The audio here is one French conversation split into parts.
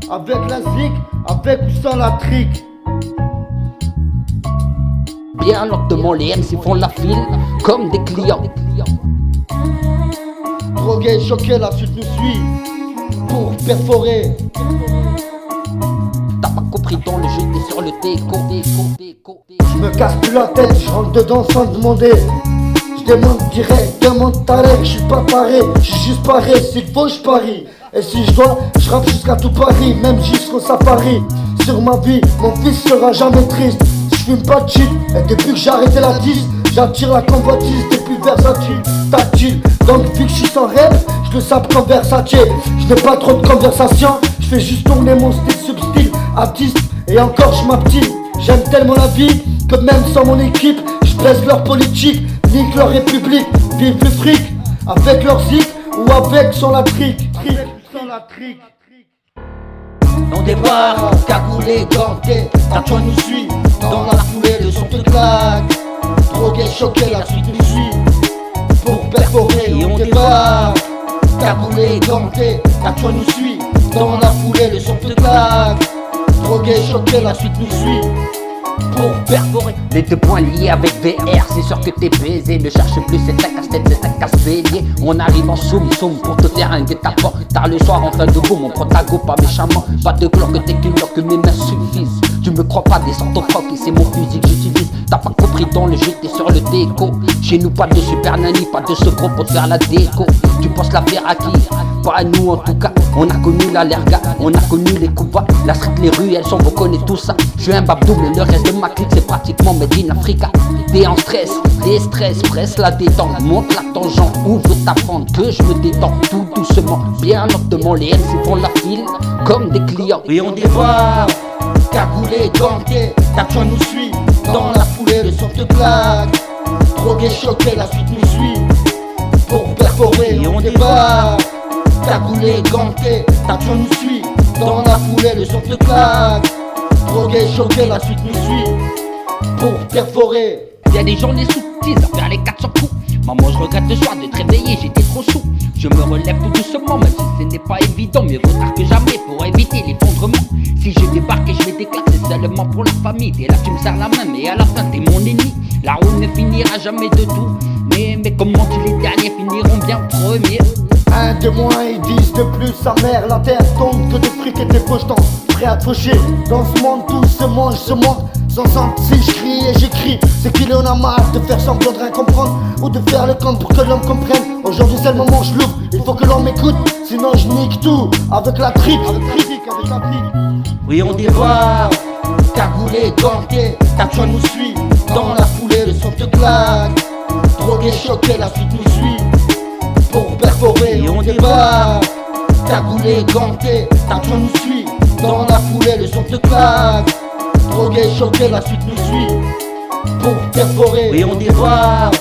avec la zig, avec ou sans la trique. Bien lentement, les MC font la file comme des clients. Drogué, choqué, la suite nous suit pour perforer. T'as pas compris dans le jeu, t'es sur le déco. Je me casse plus la tête, je rentre dedans sans demander. Je demande direct, demande Tarek, je suis pas paré, je suis juste paré, s'il faut je parie. Et si je dois, je rappe jusqu'à tout Paris, même jusqu'au safari. Sur ma vie, mon fils sera jamais triste. Je fume pas de shit, et depuis que j'ai arrêté la 10, j'attire la convoitise depuis versatile, tactile. Donc vu que je suis sans rêve, je le sape comme Versace. Je n'ai pas trop de conversation, je fais juste tourner mon style substyle, artiste, et encore je m'abstine. J'aime tellement la vie, que même sans mon équipe, je baisse leur politique, nique leur république, vive le fric, avec leur zik ou avec sans la trique. On débarque, cagoulé, ganté, ta toi nous suit. Dans la foulée, le son te claque. Drogué, choqué, la suite nous suit. Pour perforer, Et on débarque. Cagoulé, ganté, ta toi nous suit. Dans la foulée, le son te claque. Drogué, choqué, la suite nous suit. Pour perforer. Les deux points liés avec VR, c'est sûr que t'es baisé. Ne cherche plus, c'est ta casse-tête, c'est ta casse-bélier. On arrive en soum pour te faire un guet-apens. Tard le soir en fin de boum, on prend ta go pas méchamment. Pas de glock, t'es qu'une loque, mes mains suffisent. Tu me crois pas, descends ton croc et c'est mon fusil que j'utilise. T'as pas compris dans le jeu, t'es sur le déco. Chez nous pas de super nanny, pas de secret pour te faire la déco. Tu penses la faire à qui? Pas à nous en tout cas. On a connu la lerga, on a connu les coups bas. La street, les rues, elles sont, vous connaissez tout ça. Je suis un bab double, le reste de ma clique c'est pratiquement made in Africa. T'es en stress, des stress, presse la détente. Monte la tangente, ouvre ta fente, que je me détends tout doucement. Bien lentement, les MC font la file comme des clients. Et on dévoile, cagoulé, ganté, ta toi nous suit. Dans la foulée, le son te claque. Drogué, choqué, la suite nous suit. Pour perforer, et on dévoile, cagoulé, ganté, ta toi nous suit. Dans la foulée, le son te claque. Drogué, choqué, la suite nous suit. Pour perforer. Y'a des journées subtiles à faire les 400 coups. Maman, je regrette le soir d'être réveillé, j'étais trop sous. Je me relève tout doucement, même si ce n'est pas évident. Mieux vaut tard que jamais pour éviter l'effondrement. Si je débarque et je me déclare, c'est seulement pour la famille. T'es là, tu me serres la main, mais à la fin, t'es mon ennemi. La roue ne finira jamais de tout. Mais comment tu les derniers finiront bien premiers? Un de moins et 10 de plus, sa mère, la terre tombe que de fric et des pojetons. Prêt à te faucher, dans ce monde tout se mange, se manque. Sans sens, si je crie et j'écris, c'est qu'il en a marre de faire semblant de rien comprendre ou de faire le compte pour que l'homme comprenne. Aujourd'hui c'est le moment où je l'ouvre, il faut que l'on m'écoute, sinon je nique tout avec la trique, avec la trique. Oui on dévoile, cagoulé, ganté, ta toi nous suit. Dans la foulée le son te claque. Drogué, choqué, la suite nous suit. Pour perforer, et on dévoile, cagoulé, ganté, ta toi nous suit. Dans la foulée le son te claque. Drogué, choqué, la suite nous suit. Pour perforer, et on dévoile,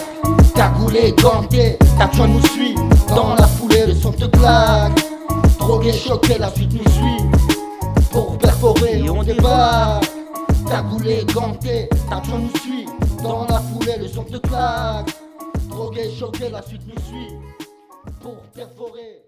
cagoulé, ganté, ta toi nous suit. Dans la foulée le son te claque. Drogué, choqué, la suite nous suit. Pour perforer, et on dévoile, cagoulé, ganté, ta toi nous suit. Dans la foulée le son te claque. Drogué, choqué, la suite nous suit. Pour perforer.